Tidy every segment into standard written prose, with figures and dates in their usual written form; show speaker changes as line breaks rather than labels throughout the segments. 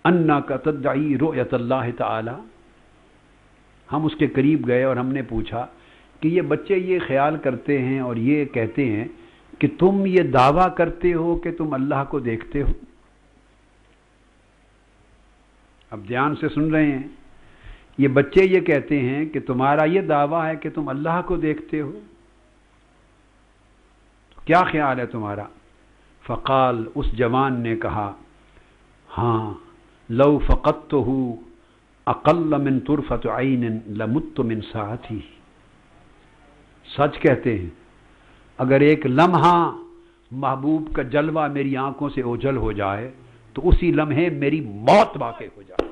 अन्नका तदई रुयत अल्लाह ताला। हम उसके करीब गए और हमने पूछा कि ये बच्चे ये ख्याल करते हैं और ये कहते हैं कि तुम ये दावा करते हो कि तुम अल्लाह को देखते हो। अब ध्यान से सुन रहे हैं, ये बच्चे ये कहते हैं कि तुम्हारा ये दावा है कि तुम अल्लाह को देखते हो, तो क्या ख्याल है तुम्हारा? फ़क़ाल, उस जवान ने कहा, हाँ, लौ फ़क़दतहु अक़ल्ल मिन तुरफ़त ऐन लमुत्तु मिन साअती। सच कहते हैं, अगर एक लम्हा महबूब का जलवा मेरी आंखों से ओझल हो जाए तो उसी लम्हे मेरी मौत वाक़ई हो जाए,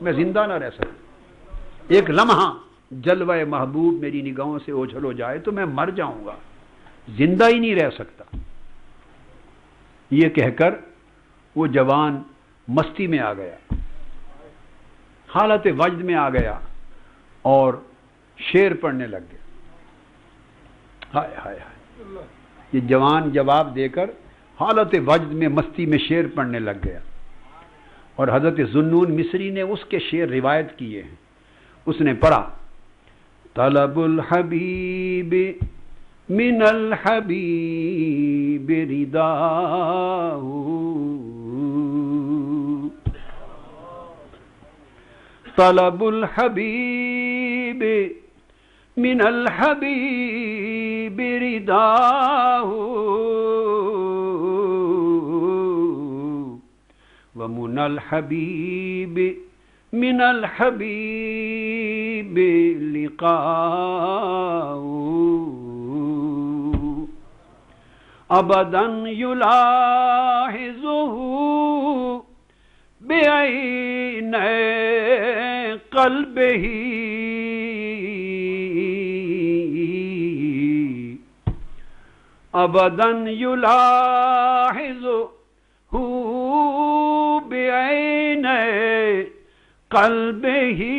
मैं जिंदा ना रह सकता। एक लम्हा जलवा महबूब मेरी निगाहों से ओझल हो जाए तो मैं मर जाऊंगा, जिंदा ही नहीं रह सकता। ये कहकर वो जवान मस्ती में आ गया, हालत वजद में आ गया और शेर पढ़ने लग गया। हाय हाय हाय, ये जवान जवाब देकर हालत वजद में मस्ती में शेर पढ़ने लग गया। और हजरत ज़ुन्नून मिस्री ने उसके शेर रिवायत किए हैं। उसने पढ़ा, तलबुल हबीब मिनल हबीब रिदाहू, तलबुल हबीब मिनल हबीब रिदाहू व मुनल हबीब मिनल हबीब लिक़ाऊ अबदन युलाहिज़ुहु बिअैनै क़ल्बिही अबदन युलाहिज़ुहु बिअैनै क़ल्बिही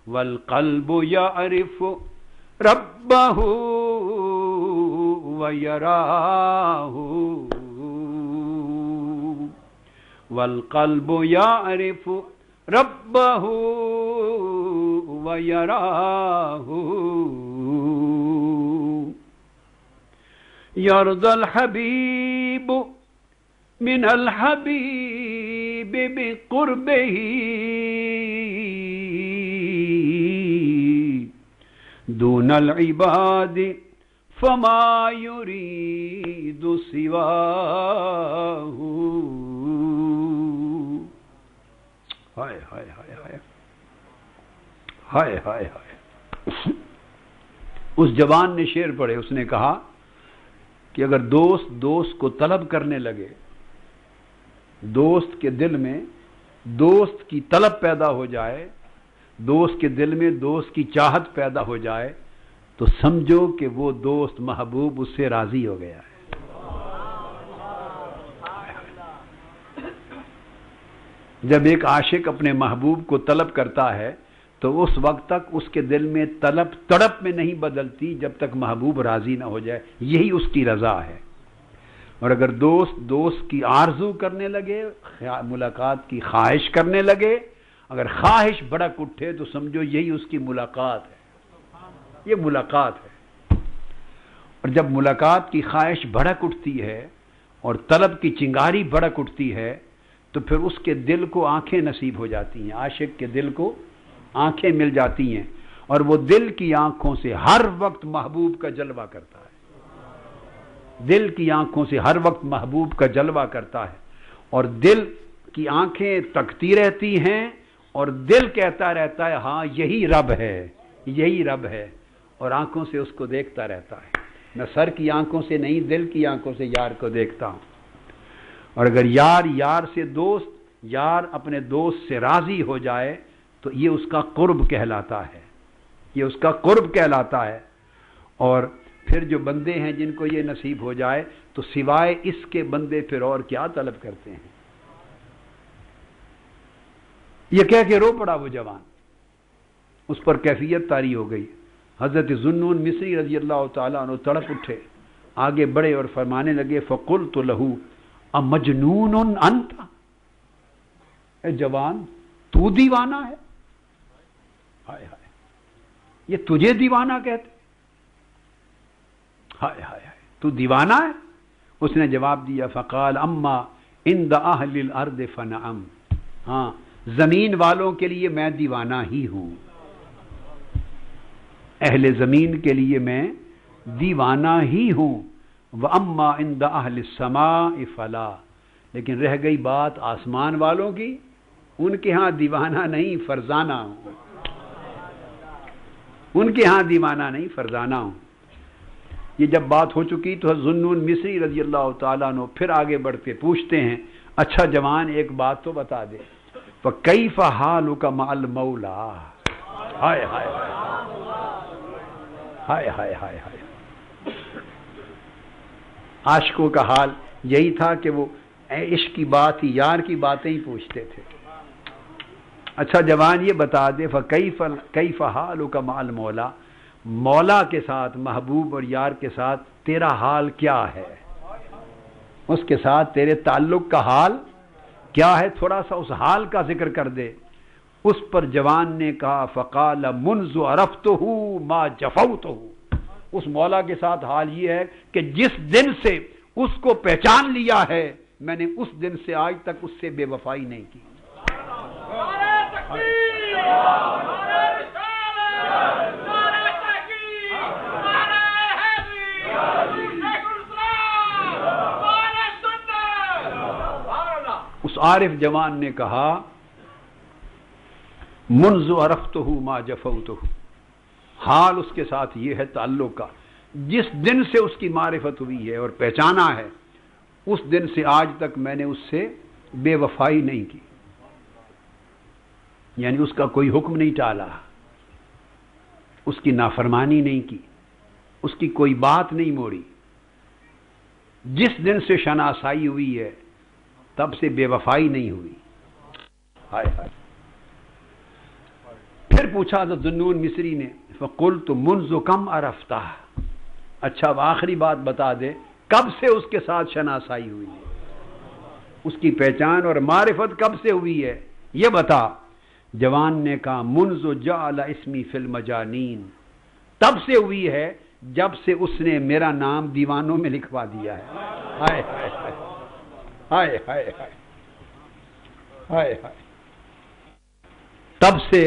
वल क़ल्बु यअरिफ़ु रब्बहु व यराहु वल क़ल्बु यअरिफ़ु रब्बहु व यराहु यरदल हबीब मिनल हबीब बिक़ुर्बिही दूनल इबाद फमा युरीदु सिवाहु। हाय हाय हाय हाय हाय हाय हाय। उस जवान ने शेर पढ़े। उसने कहा कि अगर दोस्त दोस्त को तलब करने लगे, दोस्त के दिल में दोस्त की तलब पैदा हो जाए, दोस्त के दिल में दोस्त की चाहत पैदा हो जाए, तो समझो कि वो दोस्त महबूब उससे राजी हो गया है। जब एक आशिक अपने महबूब को तलब करता है तो उस वक्त तक उसके दिल में तलब तड़प में नहीं बदलती जब तक महबूब राजी ना हो जाए, यही उसकी रजा है। और अगर दोस्त दोस्त की आरजू करने लगे, मुलाकात की ख्वाहिश करने लगे, अगर ख्वाहिश भड़क उठे तो समझो यही उसकी मुलाकात है, ये मुलाकात है। और जब मुलाकात की ख्वाहिश भड़क उठती है और तलब की चिंगारी भड़क उठती है तो फिर उसके दिल को आंखें नसीब हो जाती हैं, आशिक के दिल को आंखें मिल जाती हैं और वो दिल की आंखों से हर वक्त महबूब का जलवा करता है। दिल की आंखों से हर वक्त महबूब का जलवा करता है और दिल की आंखें तकती रहती हैं और दिल कहता रहता है हाँ यही रब है, यही रब है, और आंखों से उसको देखता रहता है। मैं सर की आंखों से नहीं, दिल की आंखों से यार को देखता हूं। और अगर यार यार से दोस्त, यार अपने दोस्त से राजी हो जाए तो ये उसका कुर्ब कहलाता है, ये उसका कुर्ब कहलाता है। और फिर जो बंदे हैं जिनको ये नसीब हो जाए तो सिवाय इसके बंदे फिर और क्या तलब करते हैं। ये कह के रो पड़ा वो जवान, उस पर कैफियत तारी हो गई। हजरत ज़ुन्नून मिस्री रज़ी अल्लाह ताला अन्हु तड़प उठे, آگے بڑھے اور فرمانے لگے فقلت له امجنون انت، اے جوان تو دیوانہ ہے؟ ہائے ہائے، یہ تجھے دیوانہ کہتے؟ ہائے ہائے ہائے، تو دیوانہ ہے؟ اس نے جواب دیا فقال اما عند اہل الارض فنعم، ہاں زمین والوں کے لیے میں دیوانہ ہی ہوں، اہل زمین کے لیے میں دیوانہ ہی ہوں، واما عند اہل السماء فلا، لیکن رہ گئی بات آسمان والوں کی، ان کے ہاں دیوانہ نہیں فرزانہ ہوں، ان کے ہاں دیوانہ نہیں فرزانہ ہوں۔ یہ جب بات ہو چکی تو ذوالنون مصری رضی اللہ تعالیٰ عنہ پھر آگے بڑھتے پوچھتے ہیں اچھا جوان ایک بات تو بتا دے، فَكَيْفَ حَالُكَ مَعَ الْمَوْلَى، ہائے ہائے ہائے ہائے ہائے ہائے، عاشقوں کا حال یہی تھا کہ وہ عشق کی بات ہی، یار کی باتیں ہی پوچھتے تھے۔ اچھا جوان یہ بتا دے فَكَيْفَ حَالُكَ مَعَ الْمَوْلَى، مولا کے ساتھ، محبوب اور یار کے ساتھ تیرا حال کیا ہے، اس کے ساتھ تیرے تعلق کا حال کیا ہے، تھوڑا سا اس حال کا ذکر کر دے۔ اس پر جوان نے کہا فقال منذ عرفته ما جفوته، اس مولا کے ساتھ حال یہ ہے کہ جس دن سے اس کو پہچان لیا ہے میں نے اس دن سے آج تک اس سے بے وفائی نہیں کی۔ اس عارف جوان نے کہا منذ عرفته ما جفوته، حال اس کے ساتھ یہ ہے تعلق کا، جس دن سے اس کی معرفت ہوئی ہے اور پہچانا ہے اس دن سے آج تک میں نے اس سے بے وفائی نہیں کی، یعنی اس کا کوئی حکم نہیں ٹالا، اس کی نافرمانی نہیں کی، اس کی کوئی بات نہیں موڑی، جس دن سے شناسائی ہوئی ہے تب سے بے وفائی نہیں ہوئی۔ ہائے ہائے، پھر پوچھا تو ذوالنون مصری نے فقلت منذ کم عرفتہ، اچھا اب آخری بات بتا دے کب سے اس کے ساتھ شناسائی ہوئی ہے، اس کی پہچان اور معرفت کب سے ہوئی ہے یہ بتا۔ جوان نے کہا منذ جعل اسمی فی المجانین، تب سے ہوئی ہے جب سے اس نے میرا نام دیوانوں میں لکھوا دیا ہے۔ ہائے ہائے ہائے ہائے ہائے ہائے ہائے ہائے، تب سے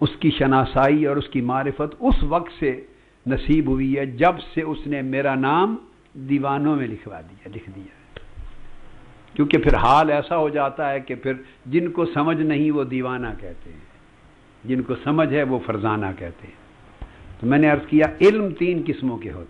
اس کی شناسائی اور اس کی معرفت اس وقت سے نصیب ہوئی ہے جب سے اس نے میرا نام دیوانوں میں لکھ دیا، کیونکہ پھر حال ایسا ہو جاتا ہے کہ پھر جن کو سمجھ نہیں وہ دیوانہ کہتے ہیں، جن کو سمجھ ہے وہ فرزانہ کہتے ہیں۔ تو میں نے عرض کیا علم تین قسموں کے ہوتے ہیں۔